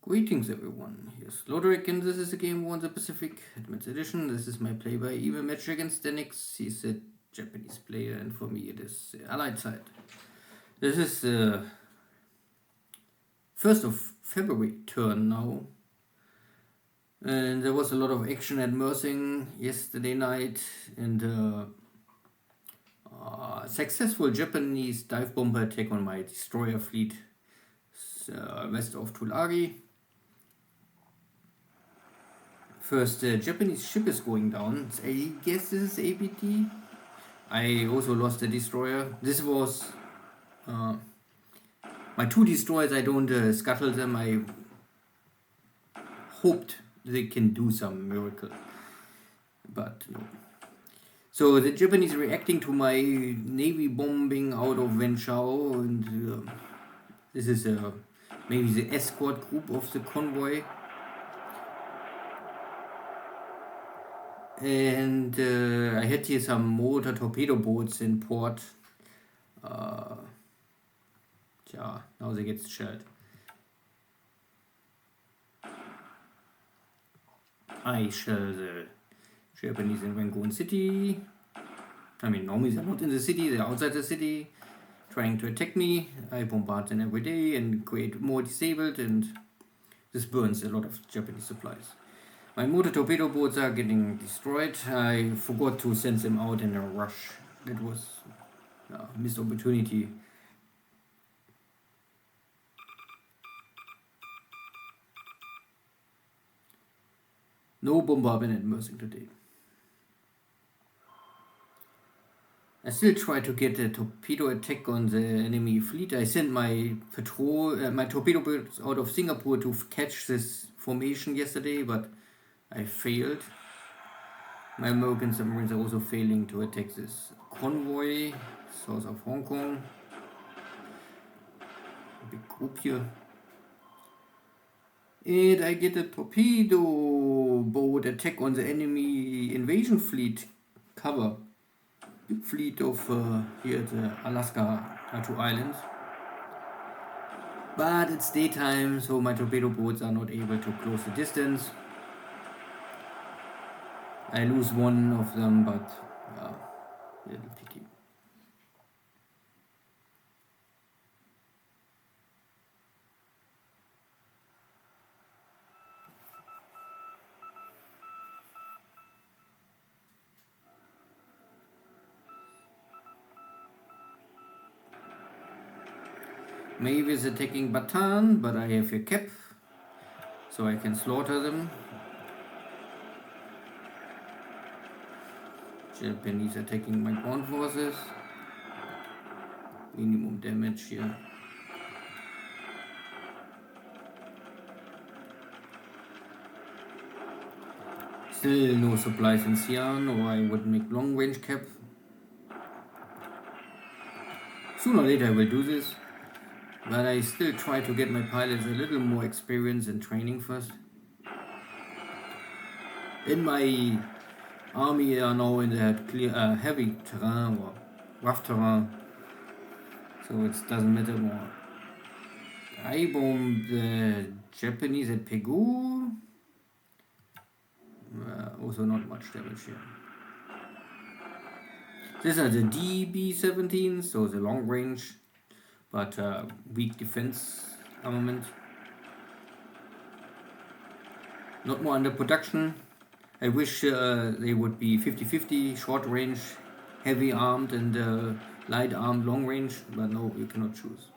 Greetings everyone, here's Lodrik and this is a game War in the Pacific, Advanced Edition. This is my play by evil match against Deaniks. He's a Japanese player and for me it is the allied side. This is the 1st of February turn now. And there was a lot of action at Mersing yesterday night and successful Japanese dive bomber attack on my destroyer fleet west of Tulagi. First Japanese ship is going down. I guess this is APT. I also lost the destroyer. This was my two destroyers. I don't scuttle them. I hoped they can do some miracle, but no. So the Japanese reacting to my navy bombing out of Wenchao, and this is maybe the escort group of the convoy. And I had here some mortar torpedo boats in port. Now they get shelled. I shell the Japanese in Rangoon City. I mean, normally they're not in the city, they're outside the city, trying to attack me. I bombard them every day and create more disabled, and this burns a lot of Japanese supplies. My mortar torpedo boats are getting destroyed. I forgot to send them out in a rush. That was a missed opportunity. No bombardment at Mersing today. I still try to get a torpedo attack on the enemy fleet. I sent my my torpedo boats out of Singapore to catch this formation yesterday, but I failed. My American submarines are also failing to attack this convoy south of Hong Kong. A big group here. And I get a torpedo boat attack on the enemy invasion fleet cover. Big fleet of here at the Alaska two islands. But it's daytime, so my torpedo boats are not able to close the distance. I lose one of them, but little pity. Navy is attacking Bataan, but I have a cap, so I can slaughter them. Japanese attacking my ground forces. Minimum damage here. Still no supplies in Xi'an, or I would make long range cap. Sooner or later I will do this, but I still try to get my pilots a little more experience and training first. In my army are now in the clear heavy terrain or rough terrain, so it doesn't matter more. I bombed the Japanese at Pegu. Also not much damage here. These are the DB-17s, so the long range but weak defense armament. Not more under production. I wish they would be 50-50, short range, heavy armed, and light armed long range, but no, you cannot choose.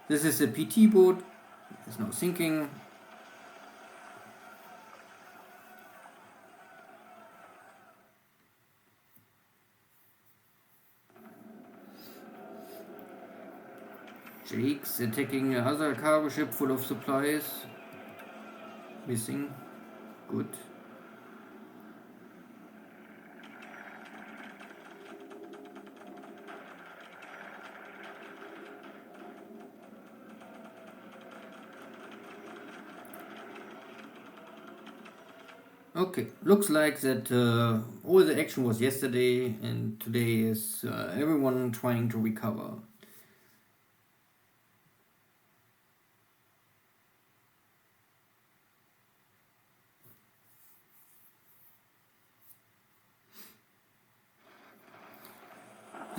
This is a PT boat, it's now sinking. Jake's attacking another cargo ship full of supplies. Missing. Good. Okay, looks like that all the action was yesterday and today is everyone trying to recover.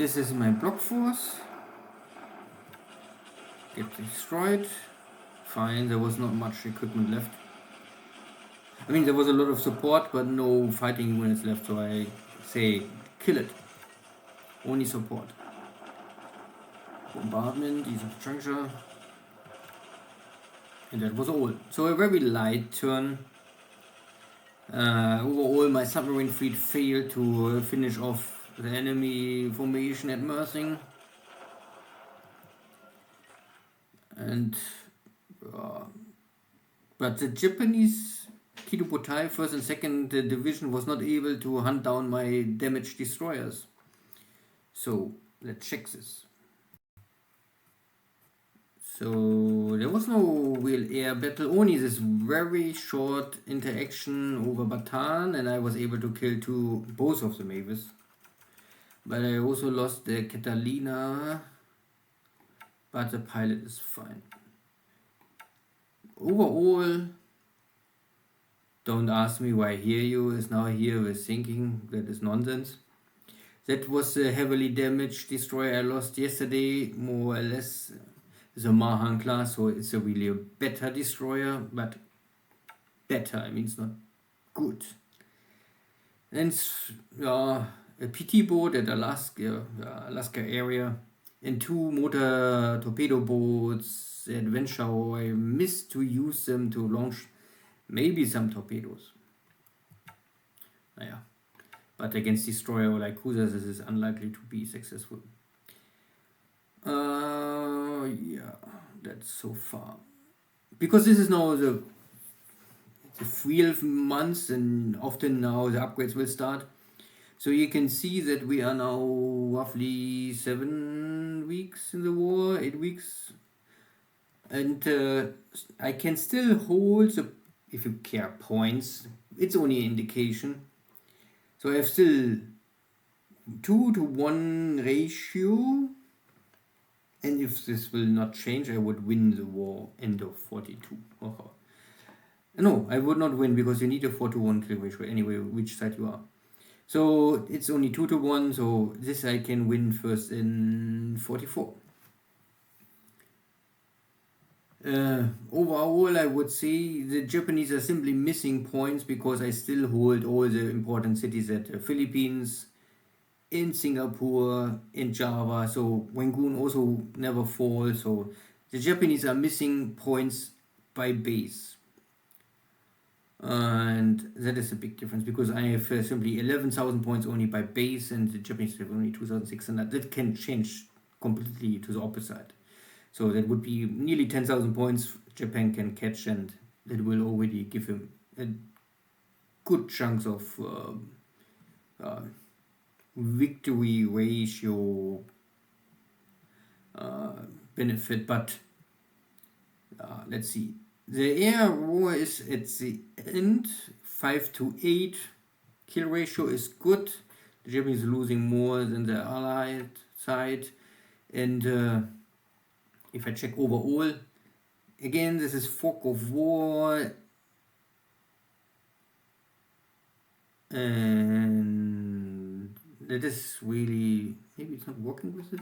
This is my block force. Get destroyed. Fine, there was not much equipment left. I mean, there was a lot of support, but no fighting units left, so I say kill it. Only support. Bombardment, ease of juncture. And that was all. So a very light turn. Overall, my submarine fleet failed to finish off the enemy formation at Mersing. And but the Japanese Kidobutai 1st and 2nd Division was not able to hunt down my damaged destroyers. So let's check this. So there was no real air battle, only this very short interaction over Bataan, and I was able to kill both of the Mavis. But I also lost the Catalina, but the pilot is fine. Overall, don't ask me why Hiryu is now here with sinking, that is nonsense. That was a heavily damaged destroyer I lost yesterday, more or less. The Mahan class, so it's really a better destroyer, but better, I mean it's not good. And a PT boat at Alaska area, and 2 motor torpedo boats at Wenchau. I missed to use them to launch maybe some torpedoes. But against destroyer or like cruisers, this is unlikely to be successful. Yeah, that's so far. Because this is now the 12 months, and often now the upgrades will start. So you can see that we are now roughly 7 weeks in the war, 8 weeks. And I can still hold, if you care, points. It's only an indication. So I have still 2-to-1 ratio. And if this will not change, I would win the war end of 42. No, I would not win, because you need a 4-to-1 kill ratio anyway, which side you are. So it's only 2-to-1, so this I can win first in 44. Overall, I would say the Japanese are simply missing points, because I still hold all the important cities at the Philippines, in Singapore, in Java, so Rangoon also never falls. So the Japanese are missing points by base, and that is a big difference, because I have simply 11,000 points only by base, and the Japanese have only 2,600. That can change completely to the opposite. So that would be nearly 10,000 points Japan can catch, and that will already give him a good chunks of victory ratio benefit. But let's see, the air war is at the end. 5-to-8 kill ratio is good. The Japanese are losing more than the allied side. And if I check overall, again, this is fog of war, and that is really, maybe it's not working with this.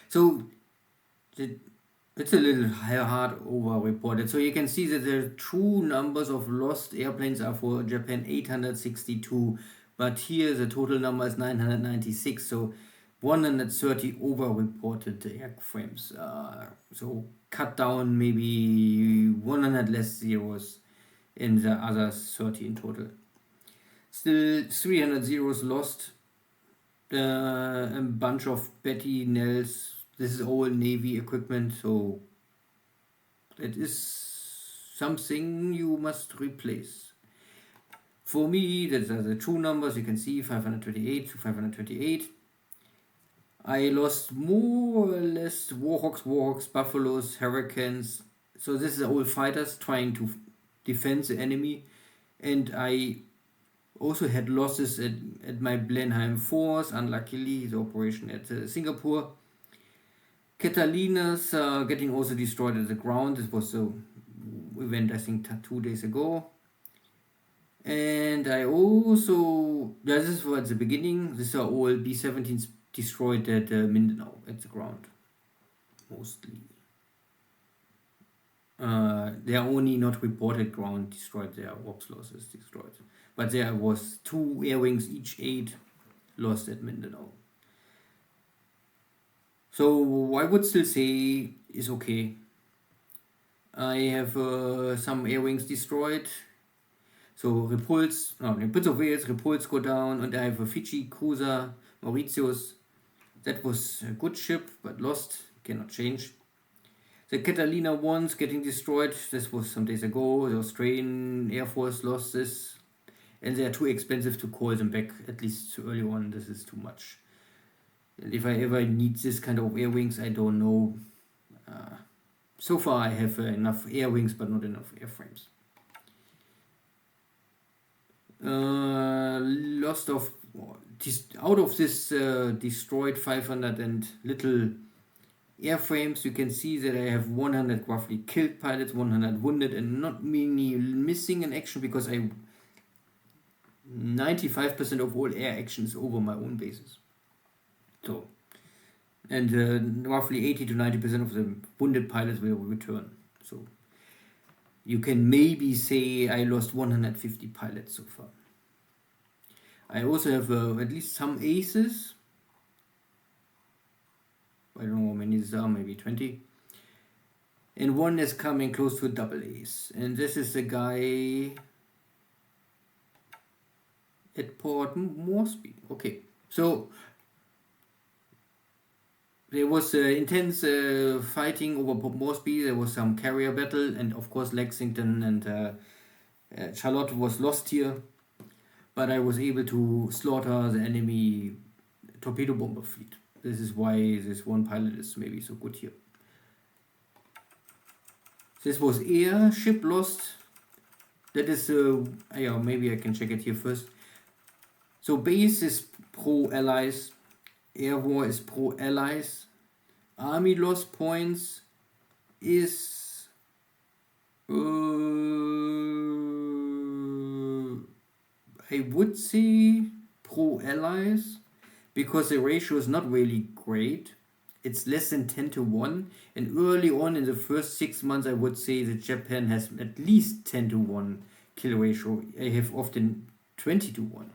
So it's a little hard over reported. So you can see that the true numbers of lost airplanes are for Japan 862, but here the total number is 996. So 130 over reported airframes. So cut down maybe 100 less zeros in the other 30 in total. Still 300 zeros lost. A bunch of Betty Nels. This is all Navy equipment, so that is something you must replace. For me, those are the true numbers. You can see 528 to 528. I lost more or less Warhawks, Buffaloes, Hurricanes. So this is all fighters trying to defend the enemy. And I also had losses at my Blenheim force, unluckily, the operation at Singapore. Catalinas getting also destroyed at the ground. This was the event, I think, 2 days ago. And I also, this was at the beginning, these are all B-17s destroyed at Mindanao, at the ground, mostly. They are only not reported ground destroyed, their ops losses destroyed. But there was 2 air wings, each 8 lost at Mindanao. So I would still say is okay. I have some air wings destroyed. So Repulse, no, the Prince of Wales, Repulse go down, and I have a Fiji cruiser, Mauritius. That was a good ship, but lost, cannot change. The Catalina ones getting destroyed, this was some days ago. The Australian Air Force lost this, and they are too expensive to call them back, at least too early on. This is too much. And if I ever need this kind of air wings, I don't know. So far I have enough air wings, but not enough airframes. Lost of, out of this destroyed 500 and little airframes, you can see that I have 100 roughly killed pilots, 100 wounded, and not many missing in action, because 95% of all air action is over my own bases. So, and roughly 80 to 90% of the wounded pilots will return. So you can maybe say I lost 150 pilots so far. I also have at least some aces. I don't know how many these are, maybe 20. And one is coming close to a double ace. And this is the guy at Port Moresby. Okay, so there was intense fighting over Port Moresby. There was some carrier battle, and of course Lexington and Charlotte was lost here. But I was able to slaughter the enemy torpedo bomber fleet. This is why this one pilot is maybe so good here. This was air ship lost. That is, yeah, maybe I can check it here first. So base is pro allies, air war is pro allies, army loss points is I would say pro allies, because the ratio is not really great. It's less than 10 to 1, and early on in the first 6 months I would say that Japan has at least 10 to 1 kill ratio. I have often 20 to 1.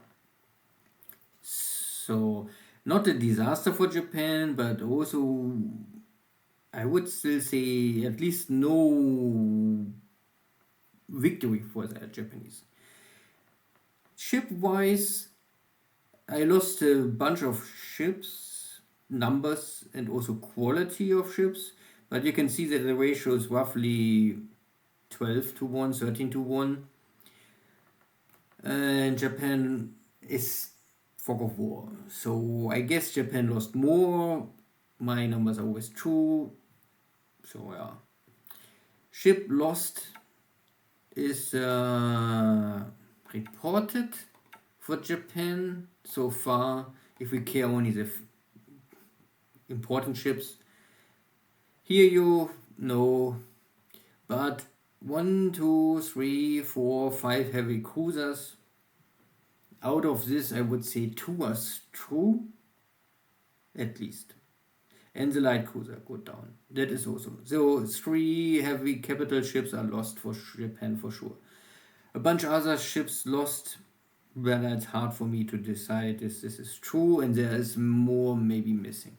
So not a disaster for Japan, but also I would still say at least no victory for the Japanese. Ship-wise, I lost a bunch of ships, numbers, and also quality of ships, but you can see that the ratio is roughly 12 to 1, 13 to 1. And Japan is fog of war. So I guess Japan lost more. My numbers are always true. So yeah. Ship lost is reported for Japan so far, if we care only the important ships. Here you know, but 1, 2, 3, 4, 5 heavy cruisers. Out of this, I would say 2 are true, at least. And the light cruiser go down. That is also. So 3 heavy capital ships are lost for Japan for sure. A bunch of other ships lost, but it's hard for me to decide if this is true, and there is more maybe missing.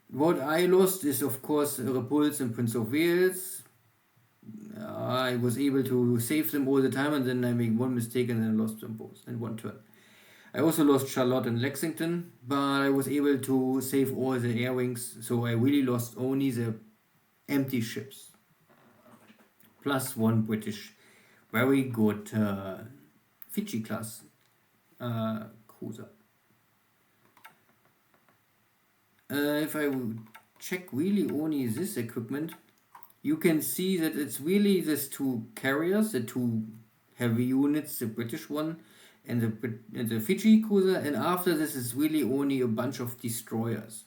What I lost is of course Repulse and Prince of Wales. I was able to save them all the time, and then I make one mistake and then lost them both in one turn. I also lost Charlotte and Lexington, but I was able to save all the air wings, so I really lost only the empty ships. Plus 1 British, very good Fiji class cruiser. If I would check really only this equipment, you can see that it's really these 2 carriers, the 2 heavy units, the British one and the Fiji cruiser, and after this is really only a bunch of destroyers.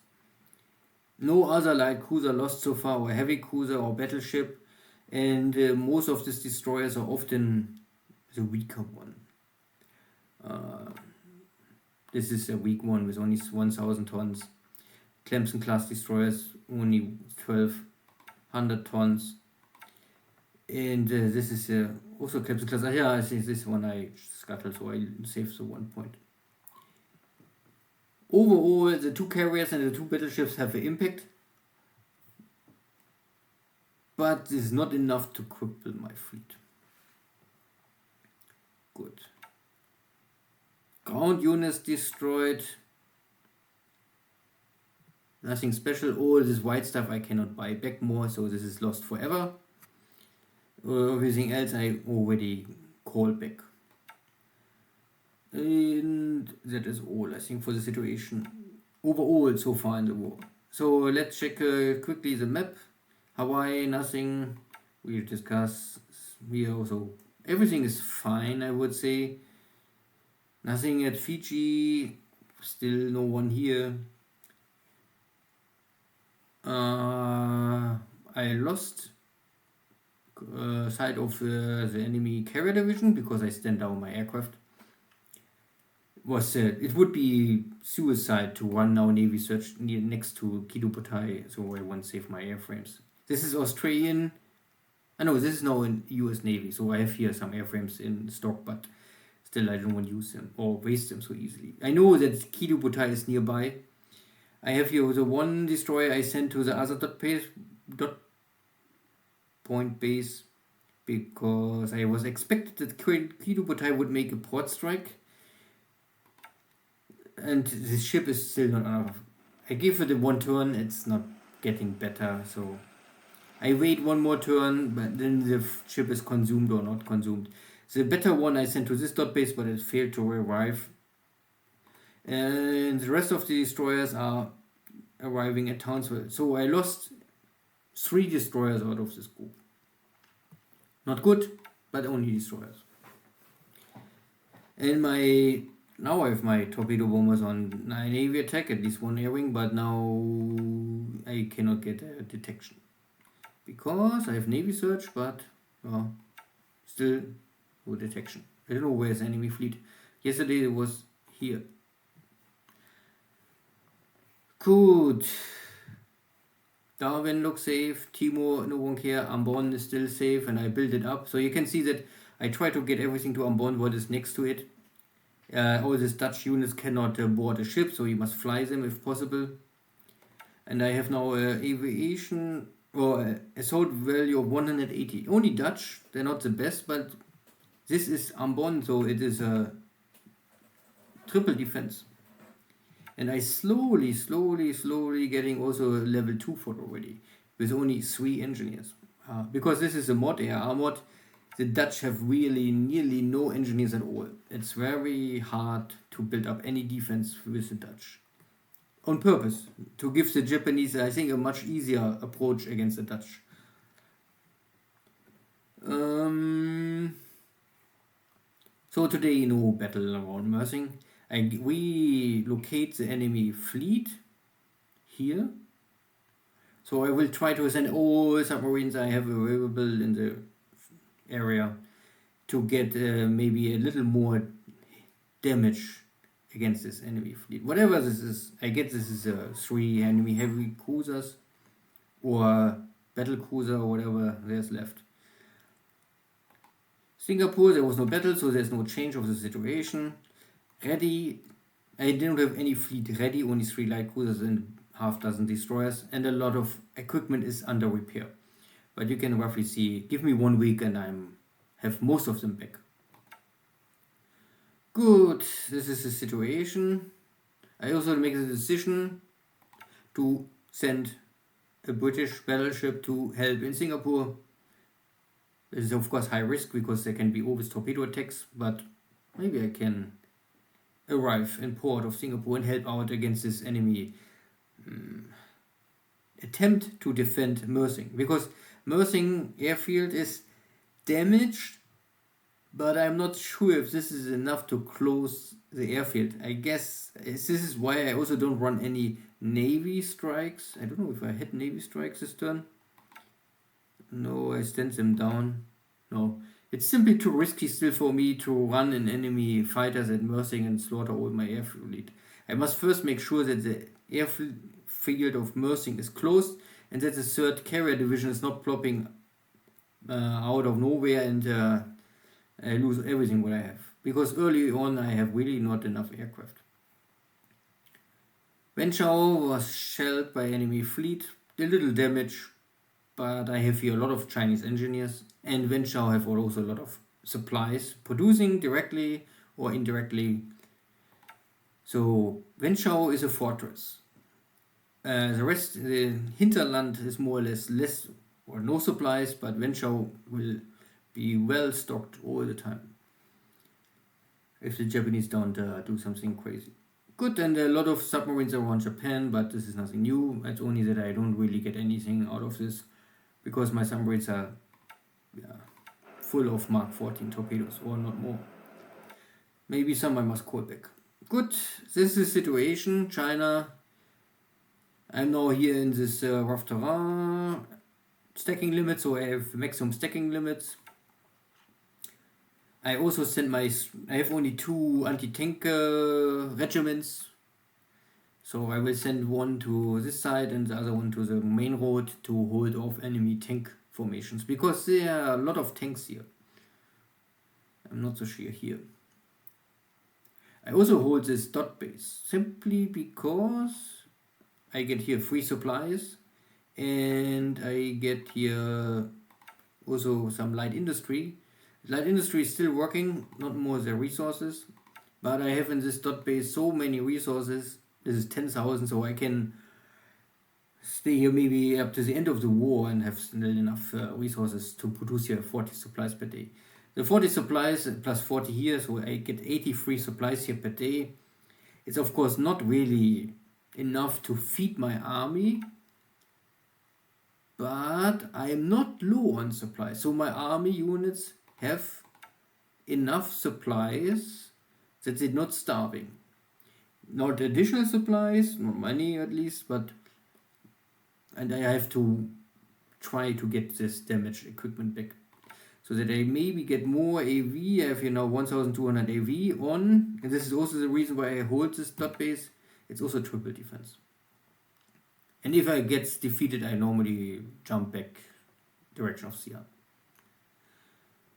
No other light cruiser lost so far, or heavy cruiser or battleship, and most of these destroyers are often the weaker one. This is a weak one with only 1,000 tons. Clemson class destroyers only 1,200 tons. And this is also Clemson class. Yeah, I think this one I scuttled, so I saved the 1 point. Overall, the 2 carriers and the 2 battleships have an impact, but this is not enough to cripple my fleet. Good. Ground units destroyed. Nothing special. All this white stuff I cannot buy back more, so this is lost forever. Everything else I already called back. And that is all, I think, for the situation overall so far in the war. So let's check quickly the map. Hawaii, nothing. We'll discuss here also. Everything is fine, I would say. Nothing at Fiji. Still no one here. I lost sight of the enemy carrier division because I stand down my aircraft. It would be suicide to run now Navy search next to Kiduputai, so I won't save my airframes. This is Australian. I know this is now in US Navy, so I have here some airframes in stock, but still I don't want to use them or waste them so easily. I know that Kiduputai is nearby. I have here the 1 destroyer I sent to the other dot point base because I was expected that Kiduputai would make a port strike. And the ship is still not enough. I give it a 1 turn, it's not getting better, so I wait 1 more turn, but then the ship is consumed or not consumed. The better one I sent to this dot base, but it failed to arrive. And the rest of the destroyers are arriving at Townsville. So I lost 3 destroyers out of this group. Not good, but only destroyers. And now I have my torpedo bombers on Navy attack, at least 1 air-wing, but now I cannot get a detection. Because I have Navy search, but still no detection. I don't know where's the enemy fleet. Yesterday it was here. Good. Darwin looks safe. Timor, no one care. Ambon is still safe, and I build it up. So you can see that I try to get everything to Ambon, what is next to it. All these Dutch units cannot board a ship, so you must fly them if possible. And I have now aviation or assault value of 180. Only Dutch, they're not the best, but this is Ambon, so it is a triple defense. And I slowly getting also a level 2 fort already, with only 3 engineers. Because this is a mod, AR mod, the Dutch have really nearly no engineers at all. It's very hard to build up any defense with the Dutch. On purpose, to give the Japanese, I think, a much easier approach against the Dutch. So today, no battle around Mersing. We locate the enemy fleet here. So I will try to send all submarines I have available in the area to get maybe a little more damage against this enemy fleet. Whatever this is, I get this is 3 enemy heavy cruisers or battle cruiser or whatever there's left. Singapore, there was no battle, so there's no change of the situation. Ready, I didn't have any fleet ready, only 3 light cruisers and half dozen destroyers, and a lot of equipment is under repair. But you can roughly see, give me 1 week and I have most of them back. Good, this is the situation. I also make the decision to send a British battleship to help in Singapore. This is of course high risk because there can be always torpedo attacks, but maybe I can arrive in port of Singapore and help out against this enemy attempt to defend Mersing, because Mersing airfield is damaged, but I'm not sure if this is enough to close the airfield. I guess this is why I also don't run any Navy strikes. I don't know if I had Navy strikes this turn. No, I stand them down. No. It's simply too risky still for me to run in enemy fighters at Mersing and slaughter all my air fleet. I must first make sure that the airfield of Mersing is closed and that the 3rd carrier division is not plopping out of nowhere and I lose everything what I have. Because early on I have really not enough aircraft. Wenchao was shelled by enemy fleet, a little damage, but I have here a lot of Chinese engineers, and Wenchao have also a lot of supplies, producing directly or indirectly. So Wenchao is a fortress. The rest, the hinterland is more or less or no supplies, but Wenchao will be well stocked all the time if the Japanese don't do something crazy. Good, and a lot of submarines around Japan, but this is nothing new. It's only that I don't really get anything out of this because my submarines are full of Mark 14 torpedoes or not more. Maybe some I must call back. Good, this is the situation. China. I'm now here in this rough terrain stacking limit, so I have maximum stacking limits. I also send I have only 2 anti-tank regiments, so I will send one to this side and the other one to the main road to hold off enemy tank formations, because there are a lot of tanks here. I'm not so sure here. I also hold this dot base simply because I get here free supplies and I get here also some light industry. Light industry is still working, not more the resources, but I have in this dot base so many resources. This is 10,000, so I can stay here maybe up to the end of the war and have still enough resources to produce here 40 supplies per day. The 40 supplies plus 40 here, so I get 83 supplies here per day. It's of course not really enough to feed my army, but I am not low on supplies, so my army units have enough supplies that they're not starving. Not additional supplies, not money at least, and I have to try to get this damaged equipment back so that I maybe get more AV. I have here now 1200 AV on, and this is also the reason why I hold this dot base. It's also triple defense. And if I get defeated, I normally jump back direction of Xi'an.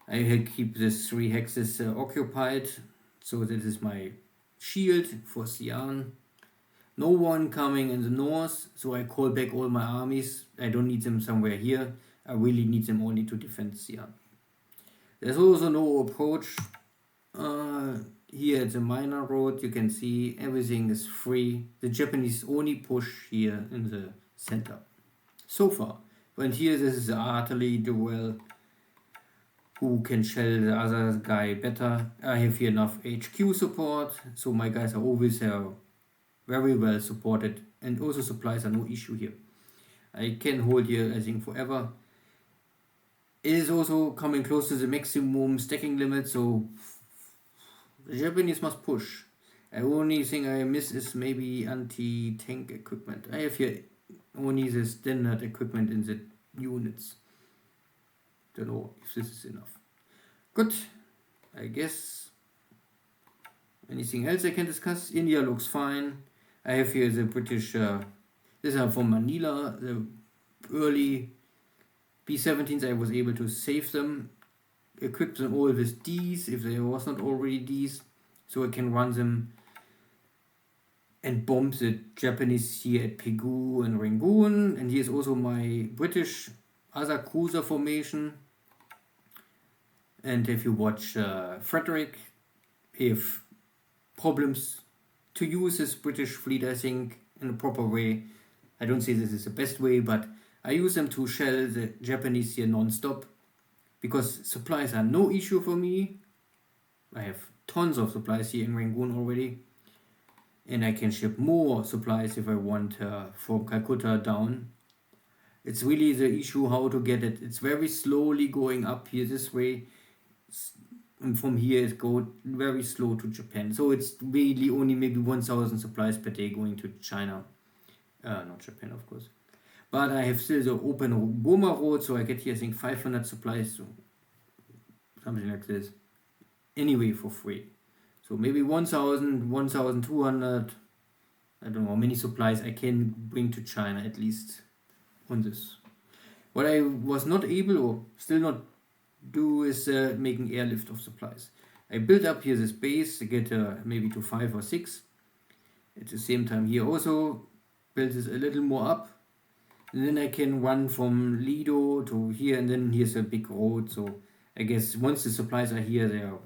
I keep this 3 hexes occupied, so that is my shield for Xi'an. No one coming in the north, so I call back all my armies. I don't need them somewhere here. I really need them only to defend Xi'an. There's also no approach. Here at the minor road, you can see everything is free. The Japanese only push here in the center. So far. And here this is the artillery duel. Who can shell the other guy better. I have here enough HQ support, so my guys are always very well supported, and also supplies are no issue here. I can hold here I think forever. It is also coming close to the maximum stacking limit, so the Japanese must push. The only thing I miss is maybe anti-tank equipment. I have here only the standard equipment in the units. Don't know if this is enough. Good, I guess. Anything else I can discuss? India looks fine. I have here the British, these are from Manila, the early B-17s. I was able to save them, equip them all with Ds if there was not already Ds, so I can run them and bomb the Japanese here at Pegu and Rangoon. And here's also my British other cruiser formation. And if you watch Frederick, he have problems to use his British fleet, I think, in a proper way. I don't say this is the best way, but I use them to shell the Japanese here non-stop, because supplies are no issue for me. I have tons of supplies here in Rangoon already, and I can ship more supplies if I want from Calcutta down. It's really the issue how to get it. It's very slowly going up here this way. And from here it goes very slow to Japan. So it's really only maybe 1,000 supplies per day going to China. Not Japan, of course. but I have still the open Burma road, so I get here I think 500 supplies, so something like this, anyway for free. So maybe 1000, 1200, I don't know how many supplies I can bring to China at least on this. What I was not able or still not do is making airlift of supplies. I built up here this base to get maybe to 5 or 6. At the same time here also build this a little more up. And then I can run from Lido to here, and then here's a big road. So I guess once the supplies are here, they are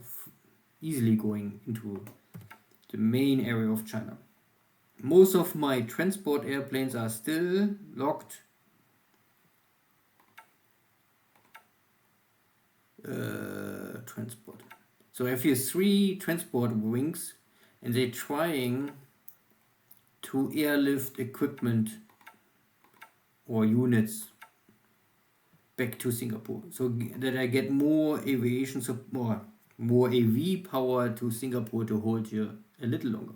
easily going into the main area of China. Most of my transport airplanes are still locked. Transport. So I have here 3 transport wings, and they're trying to airlift equipment or units back to Singapore, so that I get more aviation support, more AV power to Singapore to hold here a little longer.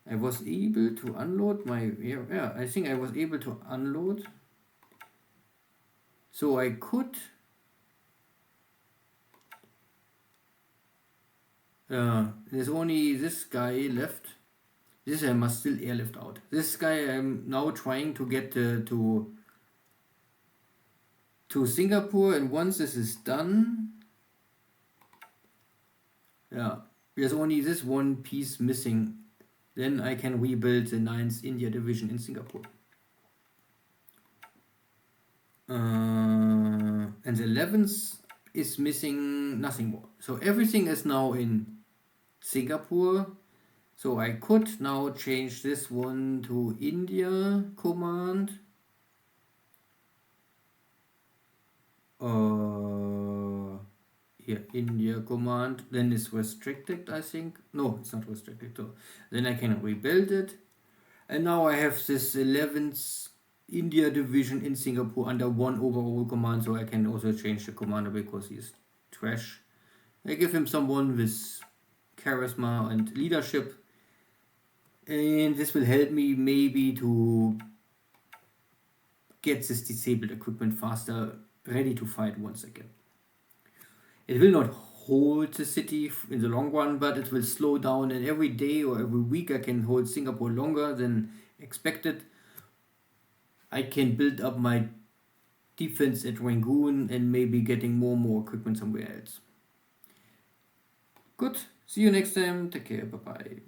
I was able to unload my, I think I was able to unload, so I could there's only this guy left. This I must still airlift out. This guy I'm now trying to get to Singapore, and once this is done, there's only this one piece missing. Then I can rebuild the 9th India Division in Singapore. And the 11th is missing nothing more. So everything is now in Singapore. So I could now change this one to India command. Here, India command. Then it's restricted, I think. No, it's not restricted. So then I can rebuild it. And now I have this 11th India division in Singapore under one overall command. So I can also change the commander because he's trash. I give him someone with charisma and leadership. And this will help me maybe to get this disabled equipment faster ready to fight once again. It will not hold the city in the long run, but it will slow down, and every day or every week I can hold Singapore longer than expected. I can build up my defense at Rangoon and maybe getting more equipment somewhere else. Good, see you next time, take care, bye bye.